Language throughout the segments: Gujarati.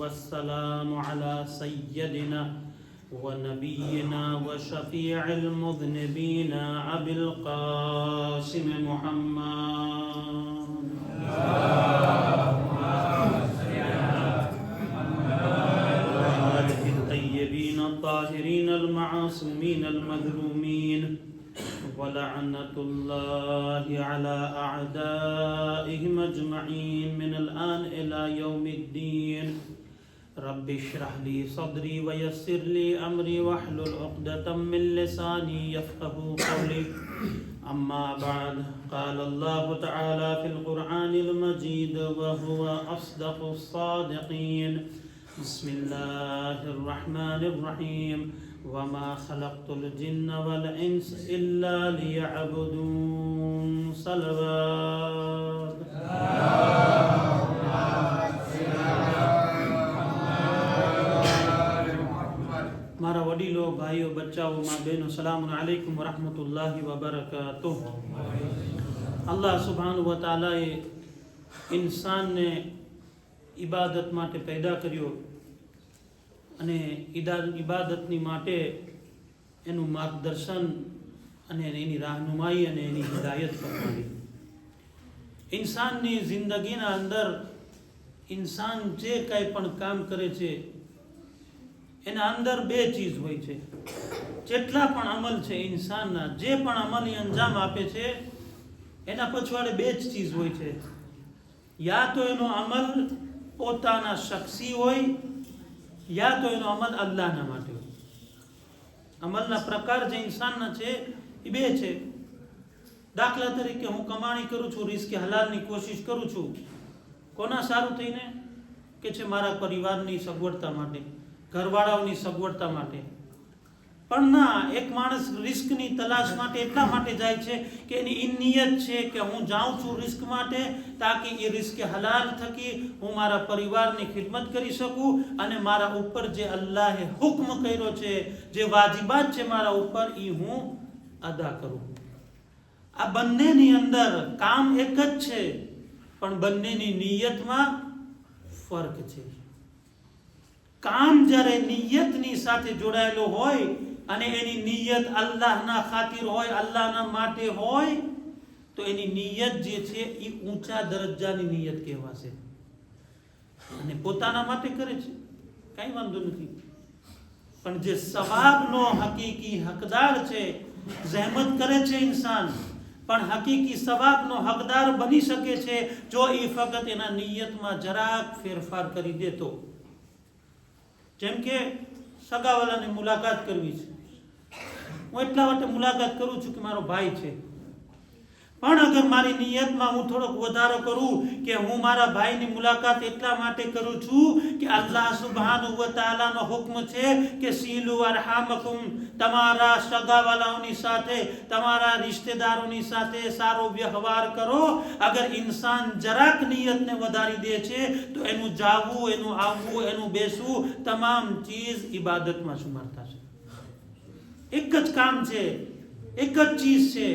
والسلام على سيدنا ونبينا وشفيع المذنبين أبي القاسم محمد وآله الطيبين الطاهرين المعصومين المظلومين ولعنة الله على أعدائهم أجمعين من الآن إلى يوم الدين. رب اشرح لي صدري ويسر لي أمري واحلل عقدة من لساني يفقهوا قولي. أما بعد، قال الله تعالى في القرآن المجيد وهو أصدق الصادقين. بسم الله الرحمن الرحيم. وما خلقت الجن والإنس إلا ليعبدون. صلوات મારા વડીલો, ભાઈઓ, બચ્ચાઓ, મા બહેનો, સલામ અલૈકુમ વરહમતુલ્લાહિ વબરકાતુહ. અલ્લાહ સુબ્હાનહુ વ તઆલાએ ઇન્સાનને ઇબાદત માટે પેદા કર્યો અને ઇબાદતની માટે એનું માર્ગદર્શન અને એની રાહનુમાઈ અને એની હિદાયત કરવાની. ઇન્સાનની જિંદગીના અંદર ઇન્સાન જે કંઈ પણ કામ કરે છે એના અંદર બે ચીજ હોય છે. જેટલા પણ અમલ છે ઇન્સાનના, જે પણ અમલની અંજામ આપે છે એના પછવાડે બે જ ચીજ હોય છે. યા તો એનો અમલ પોતાના શખ્સી હોય, યા તો એનો અમલ અલ્લાહના માટે હોય. અમલના પ્રકાર જે ઇન્સાનના છે એ બે છે. દાખલા તરીકે હું કમાણી કરું છું, રિસ્કે હલાલની કોશિશ કરું છું. કોના સારું થઈને? કે છે મારા પરિવારની સગવડતા માટે, ઘરવાળાઓની સગવડતા માટે. પણ ના, એક માણસ રિસ્કની તલાશ માટે એટલા માટે જાય છે કે એની એ નિયત છે કે હું જાઉં છું રિસ્ક માટે તાકી એ રિસ્ક હલાલ થકી હું મારા પરિવારની ખિદમત કરી શકું અને મારા ઉપર જે અલ્લાહે હુક્મ કર્યો છે, જે વાજિબાત છે મારા ઉપર, એ હું અદા કરું. આ બંનેની અંદર કામ એક જ છે, પણ બંનેની નિયતમાં ફરક છે. કામ જ્યારે નિયતની સાથે જોડાયેલો હોય અને એની નિયત અલ્લાહના ખાतिर હોય, અલ્લાહના માટે હોય, તો એની નિયત જે છે એ ઊંચા દરજ્જાની નિયત કહેવાશે. અને પોતાના માટે કરે છે, કઈ વાંધો નથી. પણ જે સવાબનો હકીકી હકદાર છે, જહેમત કરે છે ઇન્સાન, પણ હકીકી સવાબનો હકદાર બની શકે છે જો એ ફક્ત એના નિયતમાં જરાક ફેરફાર કરી દે તો. જેમ કે સગાવાલાની મુલાકાત કરવી છે. હું એટલા માટે મુલાકાત કરું છું કે મારો ભાઈ છે, પણ અગર મારી નિયતમાં હું થોડોક વધારો કરું કે હું મારા ભાઈની મુલાકાત એટલા માટે કરું છું કે અલ્લાહ સુબ્હાનહુ વ તઆલાનો હુક્મ છે કે સીલુ અરહામકુમ, તમારા સગાવાલાઓની સાથે, તમારા રિશ્તેદારોની સાથે સારો વ્યવહાર કરો. અગર ઇન્સાન જરાક નિયતને વધારી દે છે તો એનું જાવું, એનું આવવું, એનું બેસવું, તમામ ચીજ ઇબાદતમાં શુમાર થશે. એક જ કામ છે, એક જ ચીજ છે,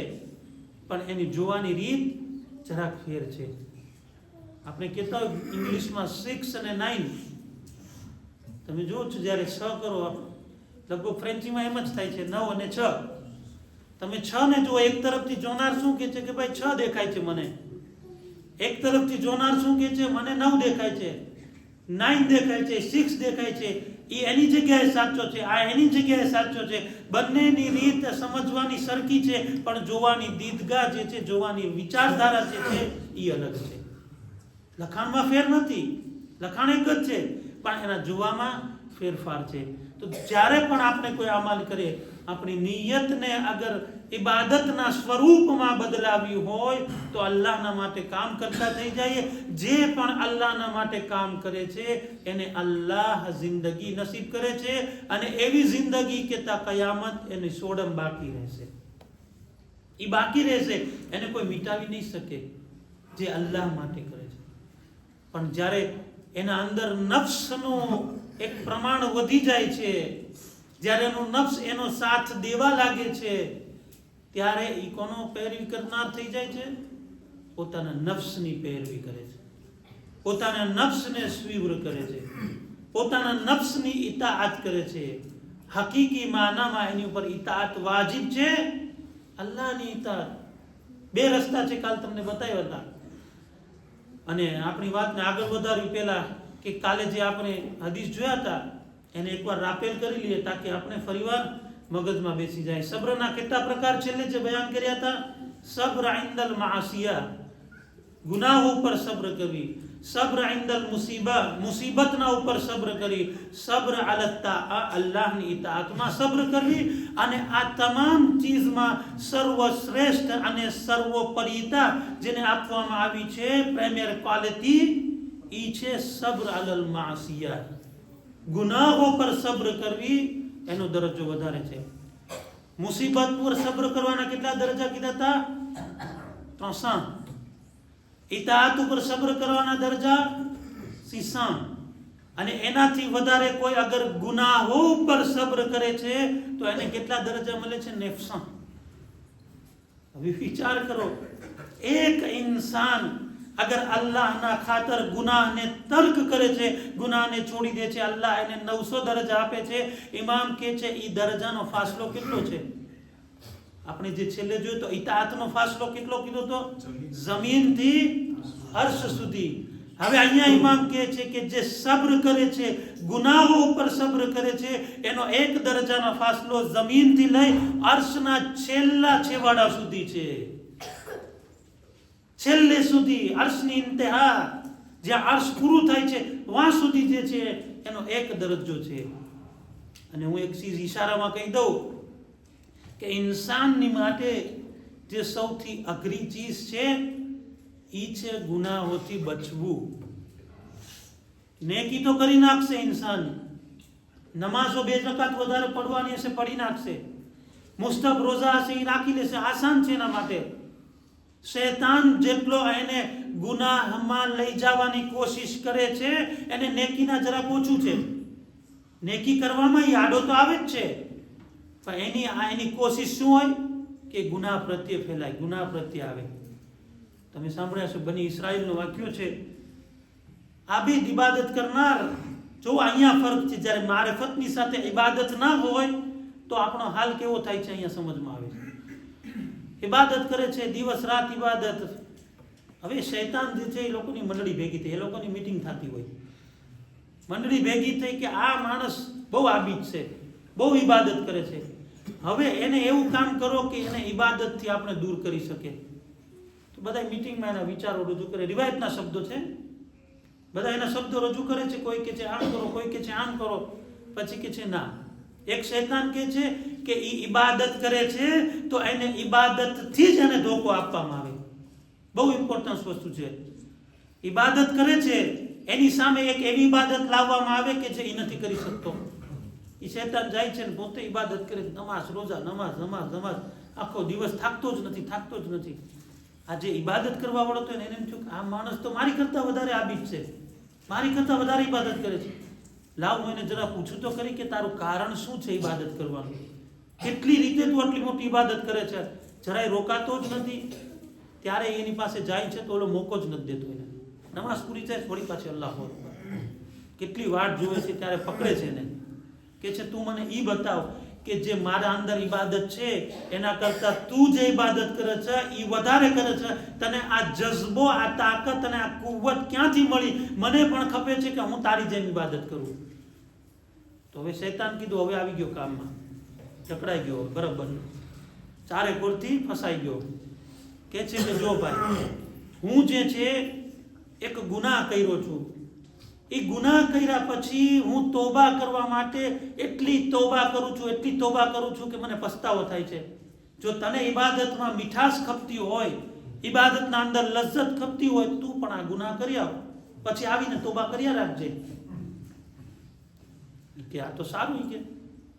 પણ એની જોવાની રીત જરાક ફેર છે. આપણે કહેતા હોય ઇંગ્લિશમાં 6 અને 9. તમે જો છો જ્યારે 6 કરો, લગભગ ફ્રેન્ચીમાં એમ જ થાય છે 9 અને 6. તમે 6 ને જો, એક તરફથી જોનાર શું કહે છે કે ભાઈ 6 દેખાય છે મને, એક તરફથી જોનાર શું કહે છે મને 9 દેખાય છે, 9 દેખાય છે, 6 દેખાય છે. એ એની જગ્યાએ સાચો છે, આ એની જગ્યાએ સાચો છે. બંનેની રીત સમજવાની સરખી છે, પણ જોવાની દીદગા જે છે, જોવાની વિચારધારા જે છે એ અલગ છે. લખાણમાં ફેર નથી, લખાણ એક જ છે, પણ એના જોવામાં ફેરફાર છે. તો જ્યારે પણ આપણે કોઈ અમલ કરીએ, આપણી નિયતને અગર ઇબાદતના સ્વરૂપમાં બદલાવી હોય તો અલ્લાહના માટે કામ કરતા થઈ જાય. જે પણ અલ્લાહના માટે કામ કરે છે એને અલ્લાહ જિંદગી નસીબ કરે છે, અને એવી જિંદગી કે તા કયામત એની સોડમ બાકી રહેશે. એ બાકી રહેશે, એને કોઈ મિટાવી નહીં શકે જે અલ્લાહ માટે કરે છે. પણ જ્યારે એના અંદર નફ્સનું એક પ્રમાણ વધી જાય છે, જ્યારે એનો નફ્સ એનો સાથ દેવા લાગે છે, ત્યારે એ કોનો પેરવી કરનાર થઈ જાય છે? પોતાના નફ્સની પેરવી કરે છે, પોતાના નફ્સને સ્વીવર કરે છે. પોતાના નફ્સની ઇતાઅત કરે છે. હકીકી માનામાં એની ઉપર ઇતાઅત વાજિબ છે, અલ્લાહની ઇતાઅત. બે રસ્તા છે, કાલ તમને બતાવ્યા હતા. અને આપણી વાતને આગળ વધારવી પહેલા કે કાલે જે આપણે હદીસ જોયા હતા એને એકવાર રાપેલ કરી લઈએ, તાકે આપણે ફરીવાર મગજમાં બેસી જાય. સબ્રના કેટલા પ્રકાર છેલ્લે જે બયાન કર્યા હતા? સબ્ર ઇન્દલ માસિયા, ગુનાહો ઉપર સબ્ર કરવી. સબ્ર ઇન્દલ મુસીબા, મુસીબતના ઉપર સબ્ર કરી. સબ્ર અલત્તા, અલ્લાહની ઇતાઅતમાં સબ્ર કરવી. અને આ તમામ ચીજમાં સર્વશ્રેષ્ઠ અને સર્વોપરિતા જેને આપવામાં આવી છે, પ્રીમિયર ક્વોલિટી, ઈ છે સબ્ર અલલ માસિયા. ગુનાહો પર સબ્ર કરવી એનો દરજ્જો વધારે છે. મુસીબત પર સબ્ર કરવાના કેટલા દરજ્જા કીધા હતા? 300. ઇતાઅત ઉપર સબ્ર કરવાના દરજ્જા 600. અને એનાથી વધારે કોઈ અગર ગુનાહો ઉપર સબ્ર કરે છે તો એને કેટલા દરજ્જા મળે છે? 900. હવે વિચાર કરો, એક ઇન્સાન અગર અલ્લાહના ખાતર ગુનાહને તર્ક કરે છે, ગુનાહને છોડી દે છે, અલ્લાહ એને 900 દરજ્જા આપે છે. ઇમામ કહે છે એ દરજ્જાનો ફાસલો કેટલો છે? આપણે જે છેલ્લે જોયું તો ઇતાઅતનો ફાસલો કેટલો કીધો તો? જમીનથી અર્શ સુધી. હવે અહીંયા ઇમામ કહે છે કે જે સબ્ર કરે છે, ગુનાહો ઉપર સબ્ર કરે છે, એનો એક દરજ્જાનો ફાસલો જમીનથી લઈ અર્શના છેલ્લા છેવાડા સુધી છે. છેલ્લે સુધી, અર્શની ઇન્તહા, જ્યાં અર્શ પૂરું થાય છે ત્યાં સુધી જે છે એનો એક દરજ્જો છે. અને હું એક ચીજ ઈશારામાં કહી દઉં કે ઇન્સાનની માટે જે સૌથી અઘરી ચીજ છે ઈ છે ગુનાહોથી બચવું. નેકી તો કરી નાખશે ઇન્સાન, નમાઝો 2 રકાત વધારે પડવાની હશે પડી નાખશે, મુસ્તબ રોઝા હશે એ રાખી લેશે, આસાન છે એના માટે. શૈતાન જેટલો એને ગુનાહમાં લઈ જવાની કોશિશ કરે છે, એને નેકીના જરાક ઓછું છે. નેકી કરવામાં એ આડો તો આવે જ છે, પણ એની કોશિશ શું હોય કે ગુનાહ પ્રત્યે ફેલાય, ગુનાહ પ્રત્યે આવે. તમે સાંભળ્યા છો બની ઇસ્રાઈલનું વાક્ય છે, આબિદ ઇબાદત કરનાર. જો અહીંયા ફરક છે, જ્યારે મારિફતની સાથે ઇબાદત ના હોય તો આપણો હાલ કેવો થાય છે અહીંયા સમજમાં આવે છે. ઇબાદત કરે છે, દિવસ રાત ઇબાદત. હવે શૈતાન જે છે એ લોકોની મંડળી ભેગી થઈ, એ લોકોની મીટિંગ થતી હોય, મંડળી ભેગી થઈ કે આ માણસ બહુ આબિદ છે, બહુ ઇબાદત કરે છે. હવે એને એવું કામ કરો કે એને ઇબાદતથી આપણે દૂર કરી શકે. તો બધા મીટિંગમાં એના વિચારો રજૂ કરે, રિવાયતના શબ્દો છે, બધા એના શબ્દો રજૂ કરે છે. કોઈ કે છે આમ કરો, કોઈ કે છે આમ કરો, પછી કે છે ના. એક શૈતાન કહે છે કે એ ઇબાદત કરે છે તો એને ઇબાદતથી જ એને ધોકો આપવામાં આવે. બહુ ઇમ્પોર્ટન્ટ વસ્તુ છે. ઇબાદત કરે છે એની સામે એક એવી ઇબાદત લાવવામાં આવે કે જે એ નથી કરી શકતો. એ શૈતાન જાય છે ને પોતે ઇબાદત કરે, નમાઝ રોજા, નમાઝ નમાઝ નમાઝ, આખો દિવસ થાકતો જ નથી, થાકતો જ નથી. આ જે ઇબાદત કરવા વાળો તો એને એમ થયું કે આ માણસ તો મારી કરતા વધારે આબિદ છે, મારી કરતા વધારે ઇબાદત કરે છે. લાવ હું એને જરા પૂછું તો કરી કે તારું કારણ શું છે ઇબાદત કરવાનું, કેટલી રીતે તું આટલી મોટી ઇબાદત કરે છે, જરાય રોકાતો જ નથી. ત્યારે એની પાસે જાય છે તો ઓલો મોકો જ નથી દેતો એને. નમાઝ પૂરી થાય થોડી પાછી અલ્લાહુ અકબર, કેટલી વાટ જોવે છે, ત્યારે પકડે છે એને, કે છે તું મને ઈ બતાવ કે જે મારા અંદર ઇબાદત છે એના કરતા તું જે ઇબાદત કરે છે એ વધારે કરે છે. તને આ જઝ્બો, આ તાકાત અને આ કુવ્વત ક્યાંથી મળી? મને પણ ખપે છે કે હું તારી જેમ ઇબાદત કરું. તો હવે શૈતાન કીધું હવે આવી ગયો કામમાં, જકડાઈ ગયો બરાબર, ચારે કોરથી ફસાઈ ગયો. કે છે કે જો ભાઈ, હું જે છે એક ગુનાહ કર્યો છું, એ ગુનાહ કર્યા પછી હું તોબા કરવા માટે એટલી તોબા કરું છું, એટલી તોબા કરું છું કે મને પસ્તાવો થાય છે. જો તને ઇબાદતમાં મીઠાશ ખપતી હોય, ઇબાદતના અંદર લજ્જત ખપતી હોય, તું પણ આ ગુનાહ કરી આવ, પછી આવીને તોબા કર્યા રાખજે. કે આ તો સારું કે,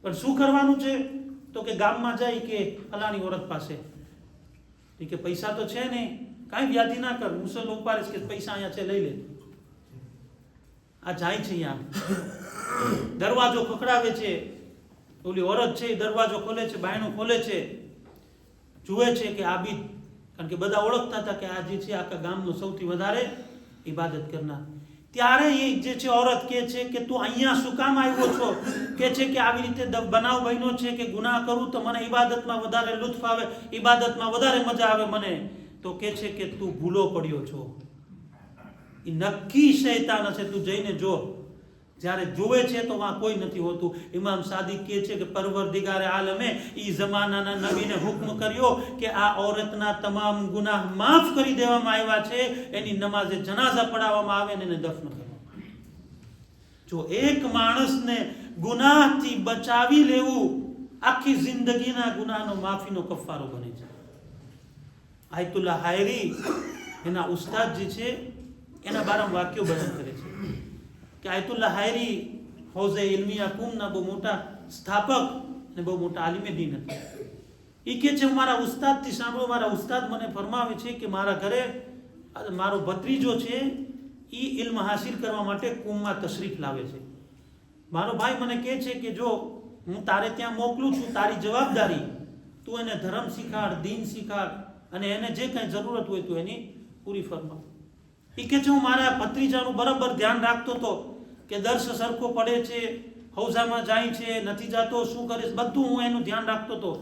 પણ શું કરવાનું છે? તો કે ગામમાં જાય કે ફલાણી ઓરત પાસે, કે પૈસા તો છે નહીં, કાંઈ વ્યાધિ ના કર, મુસલ ઉપાડીશ કે પૈસા અહીંયા છે લઈ લે. આ જાય છે અહીંયા, દરવાજો ખખડાવે છે, ઓલી ઓરત છે દરવાજો ખોલે છે, બાયણું ખોલે છે, જુએ છે કે આબિદ, કારણ કે બધા ઓળખતા હતા કે આ જે છે આખા ગામનો સૌથી વધારે ઇબાદત કરનાર. ત્યારે એ જે છે औरत કહે છે કે તું અહીંયા શું કામ આવ્યો છો, કહે છે કે આવી રીતે બનાવ બન્યો છે કે ગુનાહ કરું તો મને ઇબાદતમાં વધારે લુત્ફ આવે, ઇબાદતમાં વધારે મજા આવે મને, તો કહે છે કે તું ભૂલો પડ્યો છો, એ નક્કી શૈતાન હશે, તું જઈને જો. જ્યારે જોવે છે તો વહાં કોઈ નથી હોતું. ઇમામ સાદિક કહે છે કે પરવરદિગારે આલમે એ જમાનાના નબીને હુક્મ કર્યો કે આ औरतના તમામ ગુનાહ માફ કરી દેવામાં આવ્યા છે, એની નમાઝે જનાઝા પડાવવામાં આવે ને એને દફન કરવામાં આવે. જો એક માણસને ગુનાહથી બચાવી લેવું આખી જિંદગીના ગુનાહનો માફીનો કફારો બને છે. આયતુલ્લાહ હાયરી એના ઉસ્તાદ જે છે એના બારામાં વાક્યો બયાન કરે છે કે આયતુલ્લાહ હાયરી હૌઝે ઇલ્મિયા કુમના બહુ મોટા સ્થાપક અને બહુ મોટા આલિમે દીન હતા. એ કહે છે મારા ઉસ્તાદથી સાંભળો, મારા ઉસ્તાદ મને ફરમાવે છે કે મારા ઘરે મારો ભત્રીજો છે એ ઇલ્મ હાસિલ કરવા માટે કુમમાં તશરીફ લાવે છે. મારો ભાઈ મને કહે છે કે જો હું તારે ત્યાં મોકલું છું, તારી જવાબદારી તું એને ધર્મ શીખાડ, દીન શીખાડ અને એને જે કંઈ જરૂરત હોય તું એની પૂરી ફરમા. એ કહે છે હું મારા ભત્રીજાનું બરાબર ધ્યાન રાખતો હતો કે દર્શ સરખો પડે છે, હૌઝામાં જાય છે, નથી જતો, શું કરે છે, બધું હું એનું ધ્યાન રાખતો હતો.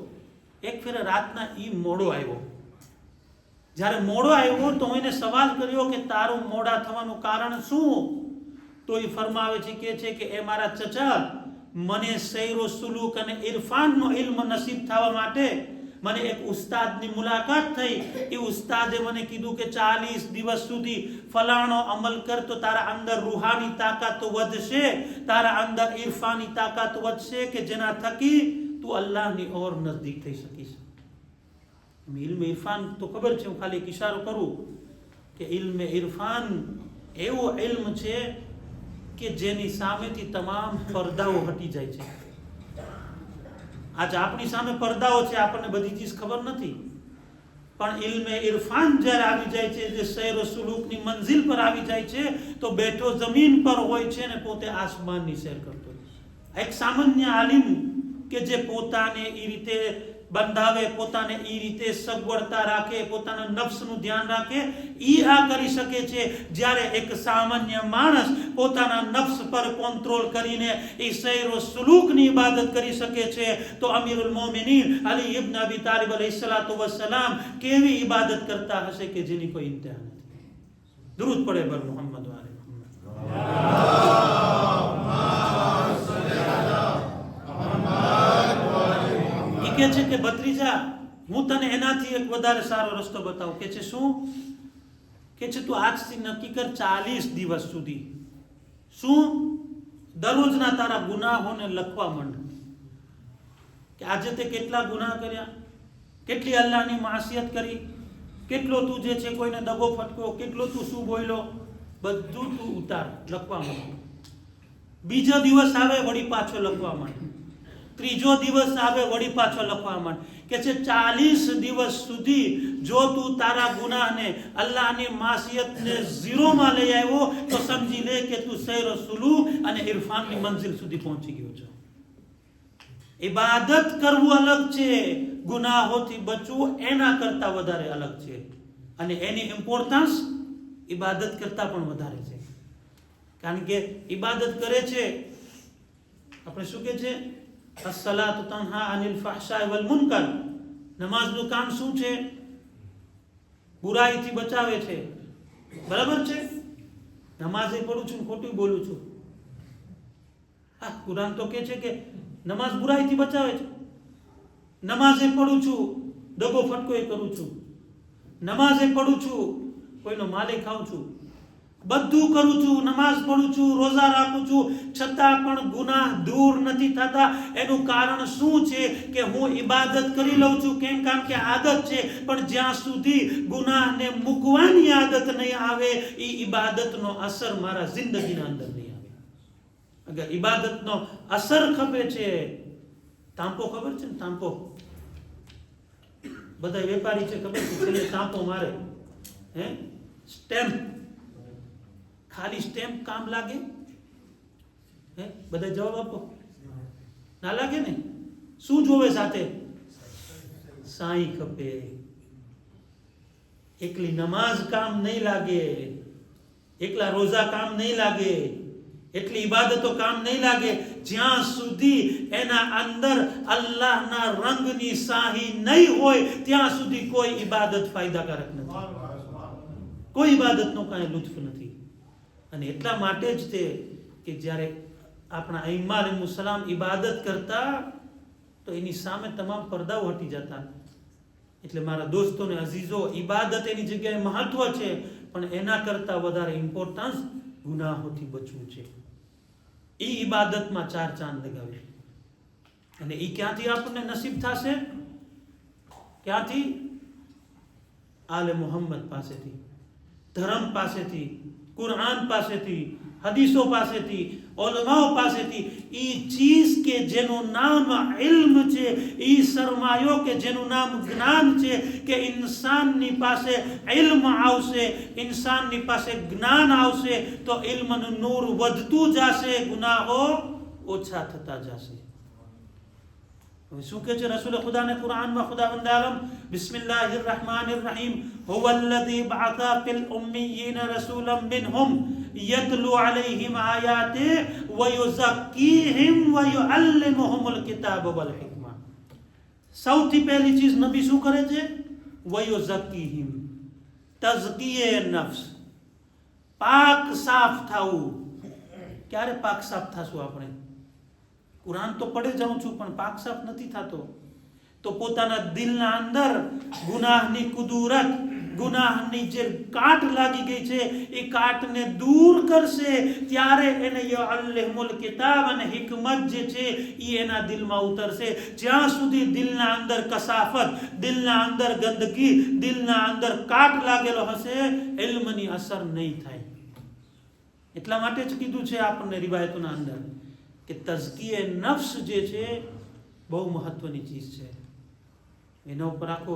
એક ફેરે રાતના એ મોડો આવ્યો. જ્યારે મોડો આવ્યો તો હું એને સવાલ કર્યો કે તારું મોડા થવાનું કારણ શું? તો એ ફરમાવે છે, કહે છે કે એ મારા ચચા, મને સૈરો સુલુક અને ઇરફાનનો ઇલ્મ નસીબ થવા માટે મને એક ઉસ્તાદની મુલાકાત થઈ. એ ઉસ્તાદે મને કીધું કે 40 દિવસ સુધી ફલાણો અમલ કર તો તારા અંદર રૂહાની તાકાત વધશે, તારા અંદર ઇરફાની તાકાત વધશે કે જેના થકી તું અલ્લાહની ઓર નજદીક થઈ શકીશ. ઇલ્મ ઇરફાન તો ખબર છે, હું ખાલી એક ઇશારો કરું કે ઇલ્મ ઇરફાન એવો ઇલ્મ છે કે જેની સામેથી તમામ પડદાઓ હટી જાય છે. આજ આપણી સામે પડદાઓ છે, આપણને બધી ચીજ ખબર નથી, પણ ઇલ્મે ઇરફાન જ્યારે આવી જાય છે, જે સૈર સુલુકની મંઝિલ પર આવી જાય છે તો બેઠો જમીન પર હોય છે ને પોતે આસમાનની સૈર કરતો હોય. એક સામાન્ય આલિમ કે જે પોતાને એ રીતે બંધાવે, પોતાને એ રીતે સગવડતા રાખે, પોતાના નફ્સનું ધ્યાન રાખે, એ આ કરી શકે છે. જ્યારે એક સામાન્ય માણસ પોતાના નફ્સ પર કંટ્રોલ કરીને એ સૈર સુલુકની ઇબાદત કરી શકે છે તો અમીરુલ મોમિનીન અલી ઇબ્ન અબી તાલિબ અલૈહિસ્સલાતુ વસ્સલામ કેવી ઇબાદત કરતા હશે કે જેની કોઈ ઇંતહા નથી. દરૂદ પડે બર મુહમ્મદ વાલે મુહમ્મદ. કે છે કે ભત્રીજા, હું તને એનાથી એક વધારે સારો રસ્તો બતાવું. કે છે શું? કે છે તું આજથી નક્કી કર 40 દિવસ સુધી શું દરરોજના તારા ગુનાહોને લખવા માંડ કે આજે તે કેટલા ગુનાહ કર્યા, કેટલી અલ્લાહની માસિયત કરી, કેટલો તું જે છે કોઈને દગો ફટકો, કેટલો તું શું બોલ્યો, બધું તું ઉતાર, લખવા માંડ. બીજો દિવસ આવે વળી પાછો લખવા માંડ, ત્રીજો દિવસ આવે વળી પાછો લખવા માંડ. કે છે 40 દિવસ સુધી જો તું તારા ગુનાહને, અલ્લાહની માસિયતને ઝીરોમાં લઈ આવ્યો તો સમજી લે કે તું સૈર સુલુક અને ઇરફાનની મંઝિલ સુધી પહોંચી ગયો છે. ઇબાદત કરવું અલગ છે, ગુનાહોથી બચવું એના કરતા વધારે અલગ છે, અને એની ઇમ્પોર્ટન્સ ઇબાદત કરતા પણ વધારે છે. કારણ કે ઇબાદત કરે છે, આપણે શું કહે છે, અસ-સલાતુ તન્હા અનિલ ફહશાઈ વલ મુનકર. નમાઝનું કામ શું છે? બુરાઈથી બચાવે છે. બરાબર છે? નમાઝે પઢું છું, ખોટું બોલું છું. હા, કુરાન તો કહે છે કે નમાઝ બુરાઈથી બચાવે છે. નમાઝે પઢું છું, દગો ફટકો એ કરું છું. નમાઝે પઢું છું, કોઈનો માલે ખાઉં છું, બધું કરું છું, નમાઝ પઢું છું, રોઝા રાખું છું, છતાં પણ ગુનાહ દૂર નથી થતા. એનું કારણ શું છે? કે હું ઇબાદત કરી લઉં છું. કેમ? કારણ કે આદત છે. પણ જ્યાં સુધી ગુનાહને મૂકવાની આદત નહીં આવે એ ઇબાદતનો અસર મારા જિંદગીના અંદર નહીં આવે. અગર ઇબાદતનો અસર ખપે છે, તાંપો ખબર છે ને, તાંપો બધા વેપારી છે ખબર છે, છેલ્લે તાંપો મારે, હે, સ્ટેમ્પ, ખાલી સ્ટેમ્પ કામ લાગે? હે, બધા જવાબ આપો. ના લાગે ને? શું જોવે સાથે? સાઈ ખપે. એકલી નમાઝ કામ નહીં લાગે. એકલા રોઝા કામ નહીં લાગે, એટલી ઇબાદતો કામ નહીં લાગે, જ્યાં સુધી એના અંદર અલ્લાહના રંગની શાહી નહીં હોય ત્યાં સુધી કોઈ ઇબાદત ફાયદાકારક નથી, કોઈ ઇબાદતનો કાંઈ લુત્ફ નથી. અને એટલા માટે જ તે કે જ્યારે આપણા અઈમ્મા અલૈહિસ્સલામ ઇબાદત કરતા તો એની સામે તમામ પડદાઓ હટી જતા. એટલે મારા દોસ્તોને અઝીઝો, ઇબાદત એની જગ્યાએ મહત્વ છે, પણ એના કરતાં વધારે ઇમ્પોર્ટન્સ ગુનાહોથી બચવું છે. એ ઇબાદતમાં 4 ચાંદ લગાવે. અને એ ક્યાંથી આપણને નસીબ થશે? ક્યાંથી? આલે મોહમ્મદ પાસેથી, ધર્મ પાસેથી, કુરાન પાસેથી, હદીસો પાસેથી, ઉલમાઓ પાસેથી. એ ચીજ કે જેનું નામ ઇલ્મ છે, એ સરમાયો કે જેનું નામ જ્ઞાન છે, કે ઇન્સાનની પાસે ઇલ્મ આવશે, ઇન્સાનની પાસે જ્ઞાન આવશે તો ઇલ્મનું નૂર વધતું જશે, ગુનાહો ઓછા થતા જશે. હવે શું કહે છે રસૂલ ખુદાને કુરાનમાં? ખુદાવંદ આલમ બિસ્મિલ્લાહિર રહેમાનિર રહીમ, હુવલ્લઝી બઅસા ફિલ ઉમ્મીયીન રસૂલમ મિનહુમ યતલુ અલૈહિમ આયાતિહિ વ યુઝક્કીહિમ વ યુઅલ્લિમુહુમુલ કિતાબ વલ હિકમા. સૌથી પહેલી ચીજ નબી શું કરે છે? વ યુઝક્કીહિમ, તઝકિયે નફ્સ, પાક સાફ થવું. ક્યારે પાક સાફ થશું આપણે? કુરાન તો પડે જાઉં છું પણ પાક સાફ નથી થતો. તો પોતાના દિલના અંદર ગુનાહની કુદરત, ગુનાહની જે કાટ લાગી ગઈ છે એ કાટને દૂર કરશે, ત્યારે એને યુઅલ્લિમુલ કિતાબ અને હિકમત જે છે એ એના દિલમાં ઉતરશે. જ્યાં સુધી દિલના અંદર કસાફત, દિલના અંદર ગંદકી, દિલના અંદર કાટ લાગેલો હશે, ઇલ્મની અસર નહીં થાય. એટલા માટે જ કીધું છે આપણને રિવાયતોના અંદર કે તઝકિયે નફ્સ જે છે બહુ મહત્વની ચીજ છે. એના ઉપર આખો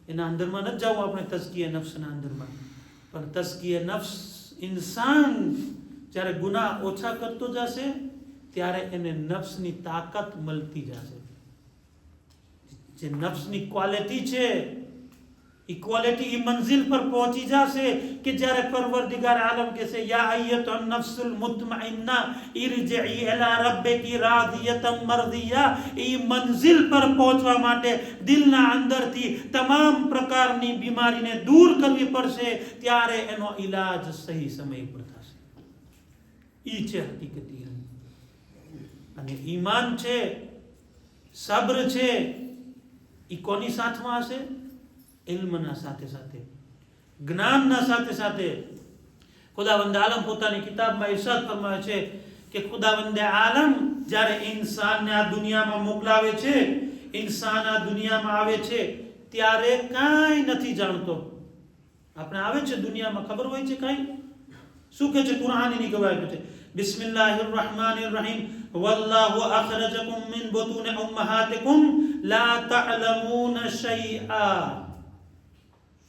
એના અંદરમાં નથી જવું આપણે, તઝકિયે નફ્સના અંદરમાં. પણ તઝકિયે નફ્સ, ઇન્સાન જ્યારે ગુનાહ ઓછા કરતો જશે ત્યારે એને નફ્સની તાકાત મળતી જશે. જે નફ્સની ક્વોલિટી છે ઇક્વાલિટી ઈ મંઝિલ પર પહોંચી જશે કે જ્યારે પરવરદિગાર આલમ કહેશે યા અય્યતુન નફ્સુલ મુતમઇન્ના ઇરજિઈ ઇલા રબ્બિકી રાદિયતમ મરદિયા. ઈ મંઝિલ પર પહોંચવા માટે દિલના અંદરથી તમામ પ્રકારની બીમારીને દૂર કરવી પડશે, ત્યારે એનો ઈલાજ સહી સમય પર થશે. ઈ છે હકીકતી. અને ઈમાન છે, સબ્ર છે, ઈ કોની સાથમાં હશે? ઇલ્મના સાથે સાથે, જ્ઞાનના સાથે સાથે. ખુદાવંદ આલમ પોતાની કિતાબમાં ઇરશાદ ફરમાવે છે કે ખુદાવંદ આલમ જ્યારે ઇન્સાનને આ દુનિયામાં મોકલાવે છે, ઇન્સાન આ દુનિયામાં આવે છે ત્યારે કાંઈ નથી જાણતો. આપણે આવે છે દુનિયામાં, ખબર હોય છે કાંઈ? શું કહે છે કુરાન? એની ગવાહી છે બિસ્મિલ્લાહિર રહેમાનિર રહીમ, વલ્લાહુ અખરજકુમ મિન બુતૂન ઉમ્મહાતિકુમ લા તઅલમૂન શૈઆ.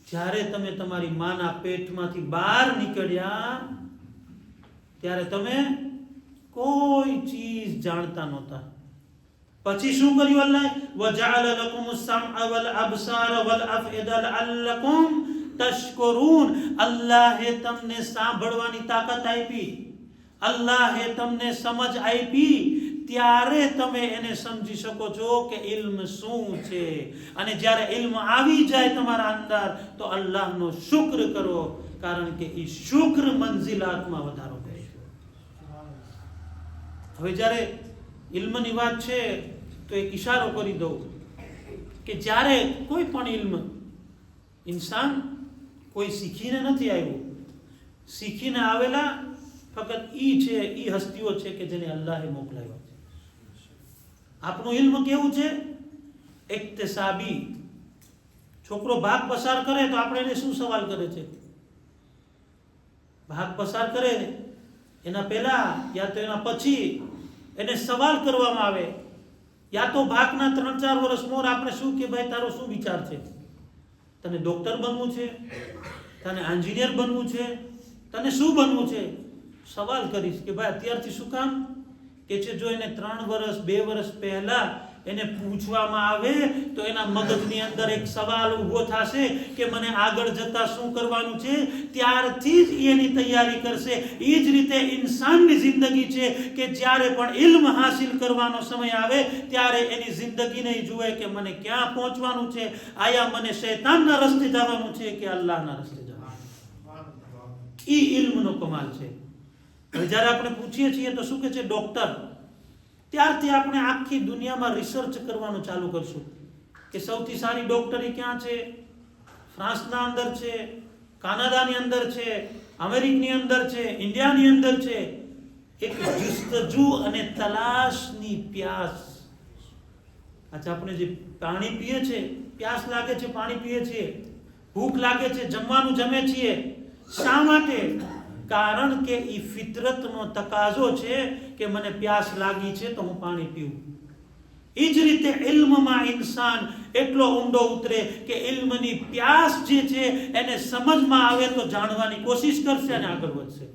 જ્યારે તમે તમારી માના પેટમાંથી બહાર નીકળ્યા ત્યારે તમે કોઈ ચીજ જાણતા નહોતા. પછી શું કર્યું અલ્લાહ? વજઅલ લકુમુસ સમઅ વલ અબસાર વલ અફઇદા લઅલ્લકુમ તશકુરૂન. અલ્લાહે તમને સાંભળવાની તાકાત આપી, અલ્લાહે તમને સમજ આપી, ત્યારે તમે એને સમજી શકો છો કે ઇલ્મ શું છે. અને જ્યારે ઇલ્મ આવી જાય તમારા અંદર તો અલ્લાહનો શુક્ર કરો, કારણ કે એ શુક્ર મંઝિલાતમાં વધારો કરે છે. હવે જ્યારે ઇલ્મની વાત છે તો એક ઇશારો કરી દઉં કે જ્યારે કોઈ પણ ઇલ્મ ઇન્સાન કોઈ શીખીને નથી આવ્યું, શીખીને આવેલા ફક્ત ઈ છે, ઈ હસ્તીઓ છે કે જેને અલ્લાહે મોકલાવ્યા. આપણું ઇલ્મ કેવું છે? ઇક્તિસાબી. છોકરો ભાગ પસાર કરે તો આપણે એને શું સવાલ કરે છે? ભાગ પસાર કરે એના પહેલા યા તો એના પછી એને સવાલ કરવામાં આવે, યા તો ભાગના 3-4 વર્ષ મોર આપણે શું કે ભાઈ તારો શું વિચાર છે? તને ડોક્ટર બનવું છે? તને એન્જિનિયર બનવું છે? તને શું બનવું છે? સવાલ કરીશ કે ભાઈ અત્યારથી શું કામ? કે છે જો એને 3 વર્ષ 2 વર્ષ પહેલા એને પૂછવામાં આવે તો એના મગજની અંદર એક સવાલ ઊભો થશે કે મને આગળ જતા શું કરવાનું છે, ત્યારથી જ એની તૈયારી કરશે. એ જ રીતે ઇન્સાનની જિંદગી છે કે જ્યારે પણ ઇલ્મ હાસિલ કરવાનો સમય આવે ત્યારે એની જિંદગી નહીં જુએ કે મને ક્યાં પહોંચવાનું છે, આયા મને શૈતાનના રસ્તે જવાનું છે કે અલ્લાહના રસ્તે જવાનું. એ ઇલ્મનો કમાલ છે. હવે જ્યારે આપણે પૂછીએ છીએ તો શું કહે છે ડોક્ટર, ત્યારથી આપણે આખી દુનિયામાં રિસર્ચ કરવાનું ચાલુ કરશું કે સૌથી સારી ડોક્ટરી ક્યાં છે. ફ્રાન્સના અંદર છે, કાનાડાની અંદર છે, અમેરિકની અંદર છે, ઇન્ડિયાની અંદર છે. એક જુસ્તજુ અને તલાશની પ્યાસ. અચ્છા, આપણે જે પાણી પીએ છીએ, પ્યાસ લાગે છે, પાણી પીએ છીએ, ભૂખ લાગે છે, જમવાનું જમે છીએ. શા માટે? કારણ કે એ ફિતરતનો તકાજો છે કે મને પ્યાસ લાગી છે તો હું પાણી પીવું. એ જ રીતે ઇલ્મમાં ઇન્સાન એટલો ઊંડો ઉતરે કે ઇલ્મની પ્યાસ જે છે એને સમજમાં આવે તો જાણવાની કોશિશ કરશે અને આગળ વધશે.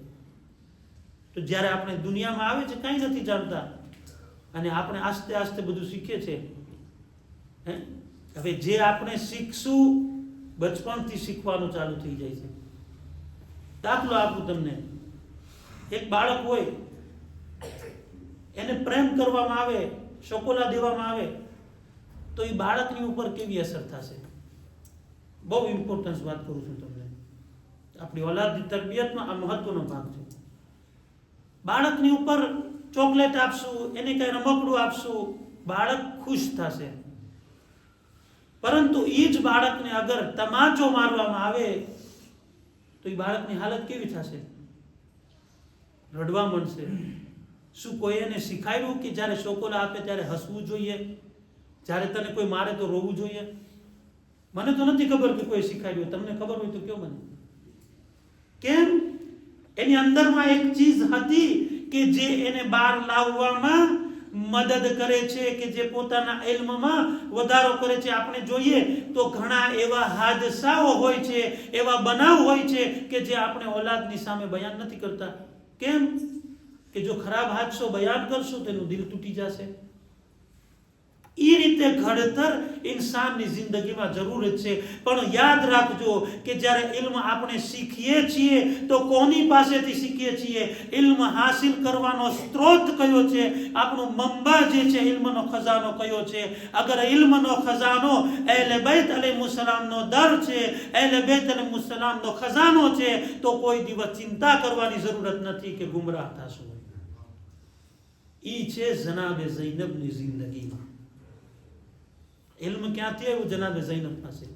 તો જ્યારે આપણે દુનિયામાં આવે છે કંઈ નથી જાણતા અને આપણે આસ્તે આસ્તે બધું શીખીએ છીએ. હવે જે આપણે શીખશું બચપણથી શીખવાનું ચાલુ થઈ જાય છે. દાખલો આપું તમને. એક બાળક હોય, એને પ્રેમ કરવામાં આવે, શોકોલા દેવામાં આવે તો એ બાળકની ઉપર કેવી અસર થશે? બહુ ઇમ્પોર્ટન્સ વાત કરું છું તમને. આપણી ઓલાદની તરબિયતમાં આ મહત્વનો ભાગ છે. બાળકની ઉપર ચોકલેટ આપશું, એને કઈ રમકડું આપશું, બાળક ખુશ થશે. પરંતુ એ જ બાળકને અગર તમાચો મારવામાં આવે તો એ બાળકની હાલત કેવી થશે? રડવા માંડશે. શું કોઈ એને શીખાયું કે જ્યારે શોકોલા આપે ત્યારે હસવું જોઈએ, જ્યારે તને કોઈ મારે તો રોવું જોઈએ? મને તો નથી ખબર કે કોઈ શીખાયું. તમને ખબર હોય તો કયો મને. કેમ? એની અંદરમાં એક ચીજ હતી કે જે એને બહાર લાવવામાં મદદ કરે છે, કે જે પોતાના ઇલ્મમાં વધારો કરે છે. આપણે જોઈએ તો ઘણા એવા હાદસાઓ હોય છે, એવા બનાવ હોય છે કે જે આપણે ઓલાદની સામે બયાન નથી કરતા. કેમ? કે જો ખરાબ હાદસો બયાન કરશું તેનું દિલ તૂટી જશે. એ રીતે ઘડતર ઇન્સાનની જિંદગીમાં જરૂર છે. પણ યાદ રાખજો કે જ્યારે ઇલ્મ આપણે શીખીએ છીએ તો કોની પાસેથી શીખીએ છીએ? ઇલ્મ હાસિલ કરવાનો સ્ત્રોત કયો છે? આપણું મંબા જે છે, ઇલ્મનો ખજાનો કયો છે? અગર ઇલ્મનો ખજાનો અહેલે બૈત અલૈહિસ્સલામનો દર છે, અહેલે બૈત અલૈહિસ્સલામનો ખજાનો છે, તો કોઈ દિવસ ચિંતા કરવાની જરૂરત નથી કે ગુમરાહ થશું. ઈ છે જનાબે ઝૈનબની જિંદગીમાં. ઇલ્મ ક્યાંથી આવ્યું? જનાબે ઝૈનબ પાસે.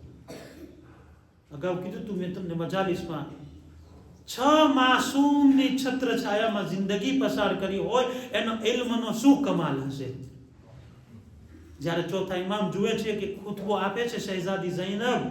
અગાઉ કીધું તું મેં તમને મજાલિસમાં, 6 માસૂમની છત્ર છાયામાં જિંદગી પસાર કરી હોય એનો ઇલ્મનો શું કમાલ હશે. જ્યારે ચોથા ઇમામ જુએ છે કે ખુતબો આપે છે શહેઝાદી ઝૈનબ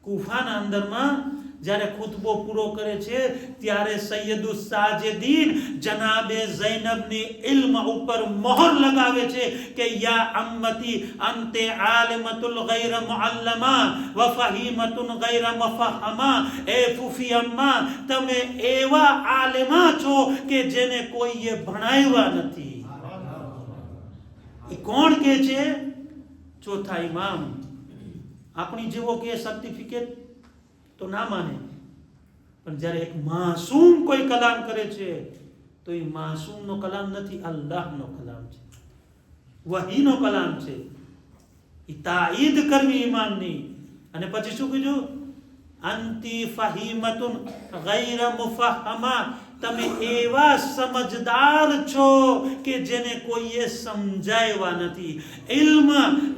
કુફાના અંદરમાં, જ્યારે ખુતબો પૂરો કરે છે ત્યારે સૈયદુસ સાજિદીન જનાબે ઝૈનબની ઇલ્મ ઉપર મોહર લગાવે છે કે યા અમ્મતી અંતે આલિમતુલ ગૈર મુઅલ્લમા વ ફહીમતુન ગૈર મુફહમા. એ ફૂફી અમ્મા, તમે એવા આલિમા છો કે જેને કોઈએ ભણાવ્યા નથી. એ કોણ કે છે? ચોથા ઇમામ. આપણી જેવો કે સર્ટિફિકેટ તો ના માને, પણ જ્યારે એક માસૂમ કોઈ કલામ કરે છે તો એ માસૂમનો કલામ નથી, અલ્લાહનો કલામ છે, વહીનો કલામ છે. એ તાઈદ કરવી ઈમાનની. અને પછી શું કીધું? અંતિ ફહીમતુન ગૈર મુફહમા. તમે એવા સમજદાર છો કે જેને કોઈએ સમજાવ્યા નથી. ઇલ્મ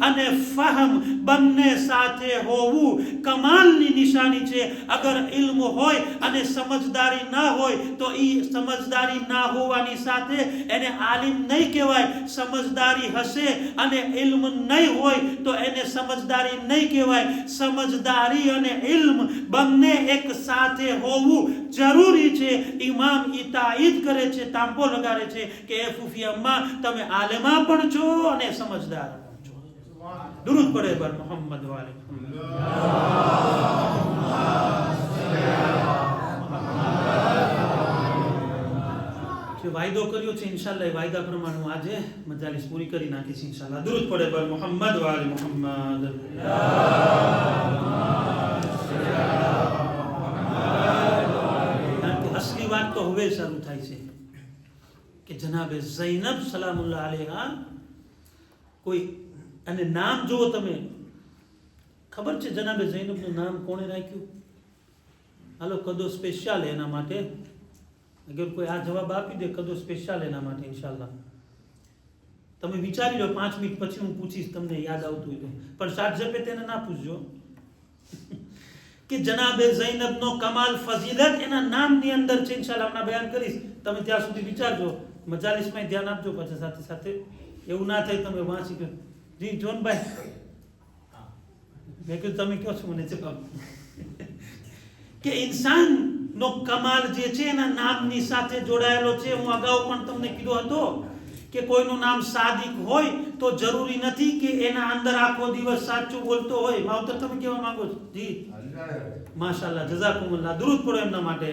અને ફહમ બંને સાથે હોવું કમાલની નિશાની છે. અગર ઇલ્મ હોય અને સમજદારી ના હોય તો એ સમજદારી ના હોવાની સાથે એને આલિમ નહીં કહેવાય. સમજદારી હશે અને ઇલ્મ નહીં હોય તો એને સમજદારી નહીં કહેવાય. સમજદારી અને ઇલ્મ બંને એક સાથે હોવું જરૂરી છે. ઇમામ તાઈદ કરે છે, તાંબો લગાડે છે કે એ ફૂફી અમ્મા, તમે આલેમા પણ છો અને સમજદાર પણ છો. દુરૂદ પડે પર મોહમ્મદ વાલે. જે વાયદો કર્યો છે ઇન્શાલ્લાહ એ વાયદા પ્રમાણે હું આજે મજાલિસ પૂરી કરી નાખીશ ઇન્શાલ્લાહ. દરૂદ પડે પર મોહમ્મદ વાલે મોહમ્મદ. કારણ કે અસલી વાત તો હવે શરૂ થાય છે કે જનાબે ઝૈનબ સલામુલ્લાહ અલૈહા કોઈ અને નામ જુઓ તમે, ખબર છે જનાબે ઝૈનબનું નામ કોણે રાખ્યું? હાલો કદો સ્પેશિયલ એના માટે, અગર કોઈ આ જવાબ આપી દે કદો સ્પેશિયલ એના માટે ઇન્શાલ્લાહ. તમે વિચારી લો, 5 મિનિટ પછી હું પૂછીશ તમને યાદ આવતું હોય તો, પણ શાર્ટ ઝપે તેને ના પૂછજો કે જનાબે ઝૈનબનો કમાલ ફઝીલત એના નામની અંદર છે. ઇન્શાલ્લાહ હમણાં બયાન કરીશ, તમે ત્યાં સુધી વિચારજો, મજાલિસમાં ધ્યાન આપજો. પછી સાથે સાથે એવું ના થાય તમે વાંચી ગયો. જી જોનભાઈ, મેં કીધું તમે કહો છો મને જવાબ કે ઇન્સાનનો કમાલ જે છે એના નામની સાથે જોડાયેલો છે. હું અગાઉ પણ તમને કીધો હતો કે કોઈનું નામ સાદિક હોય તો જરૂરી નથી કે એના અંદર આખો દિવસ સાચું બોલતો હોય. માવતર તમે કેવા માંગો છો? જી માશાલ્લાહ, જઝાકુમુલ્લાહ. દરૂદ પડો એમના માટે.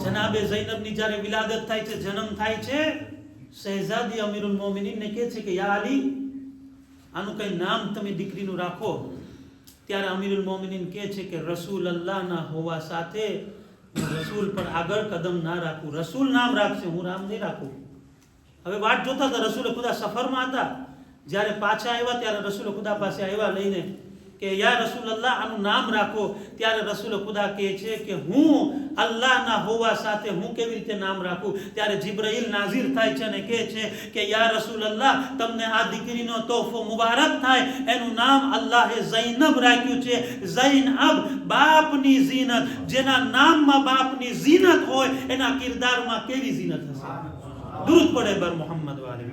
જનાબે ઝૈનબની જ્યારે વિલાદત થાય છે, જન્મ થાય છે, શહેઝાદી અમીરુલ મોમિનીનને કહે છે કે યા અલી, આનું કઈ નામ તમે દીકરીનું રાખો. ત્યારે અમીરુલ મોમિનીન કહે છે કે રસૂલ અલ્લાહના હોવા સાથે રસૂલ પર આગળ કદમ ના રાખું. રસૂલ નામ રાખશે, હું રામ નહીં રાખું. હવે વાટ જોતા હતા, રસૂલ ખુદા સફરમાં હતા. જ્યારે પાછા આવ્યા ત્યારે રસૂલ ખુદા પાસે આવ્યા લઈને કે યા રસૂલ અલ્લાહ આનું નામ રાખો. ત્યારે રસૂલ ખુદા કહે છે કે હું અલ્લાહના હોવા સાથે હું કેવી રીતે નામ રાખું? ત્યારે જિબ્રાઈલ નાઝિર થાય છે અને કહે છે કે યા રસૂલ અલ્લાહ, તમને આ દીકરીનો તોહફો મુબારક થાય. એનું નામ અલ્લાહે ઝૈનબ રાખ્યું છે. ઝૈનબ બાપની ઝીનત. જેના નામમાં બાપની ઝીનત હોય એના કિરદારમાં કેવી ઝીનત હશે? દરૂદ પડે બર મોહમ્મદ વાલે.